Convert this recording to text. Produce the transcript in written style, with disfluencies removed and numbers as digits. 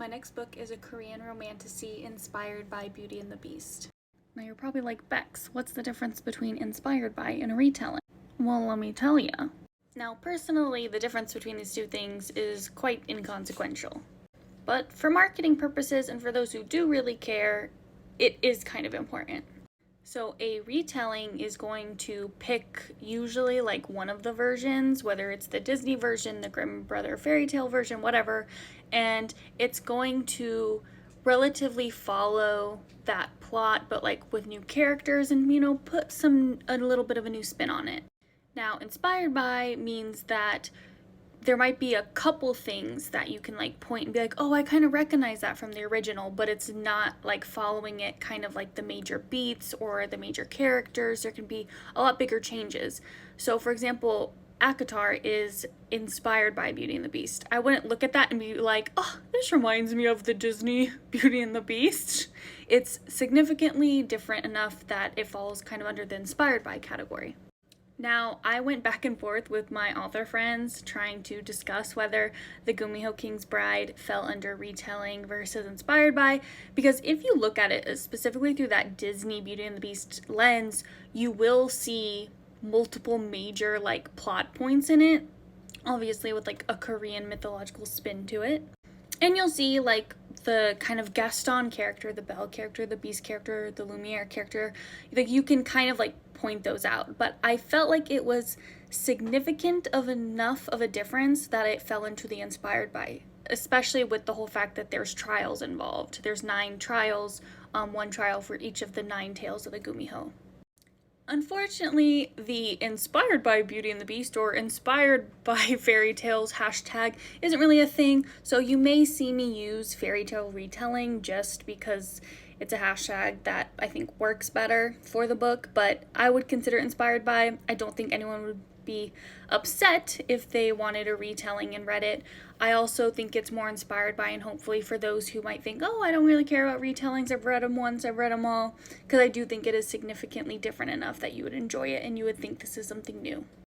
My next book is a Korean romantasy inspired by Beauty and the Beast. Now you're probably like, Bex, what's the difference between inspired by and a retelling? Well, let me tell ya. Now, personally, the difference between these two things is quite inconsequential. But for marketing purposes and for those who do really care, it is kind of important. So a retelling is going to pick usually like one of the versions, whether it's the Disney version, the Grimm Brother fairy tale version, whatever, and it's going to relatively follow that plot, but like with new characters and, put a little bit of a new spin on it. Now, inspired by means that there might be a couple things that you can like point and be like, oh, I kind of recognize that from the original, but it's not like following it kind of like the major beats or the major characters. There can be a lot bigger changes. So for example, Akatar is inspired by Beauty and the Beast. I wouldn't look at that and be like, oh, this reminds me of the Disney Beauty and the Beast. It's significantly different enough that it falls kind of under the inspired by category. Now, I went back and forth with my author friends trying to discuss whether the Gumiho King's Bride fell under retelling versus inspired by, because if you look at it specifically through that Disney Beauty and the Beast lens, you will see multiple major like plot points in it, obviously with like a Korean mythological spin to it. And you'll see like the kind of Gaston character, the Belle character, the Beast character, the Lumiere character, like you can kind of like point those out. But I felt like it was significant of enough of a difference that it fell into the inspired by, especially with the whole fact that there's trials involved. There's 9 trials, 1 trial for each of the 9 tales of the Gumiho. Unfortunately, the inspired by Beauty and the Beast or inspired by fairy tales hashtag isn't really a thing, so you may see me use fairy tale retelling just because it's a hashtag that I think works better for the book, but I would consider it inspired by. I don't think anyone would be upset if they wanted a retelling and read it. I also think it's more inspired by, and hopefully for those who might think, oh, I don't really care about retellings, I've read them once, I've read them all, because I do think it is significantly different enough that you would enjoy it and you would think this is something new.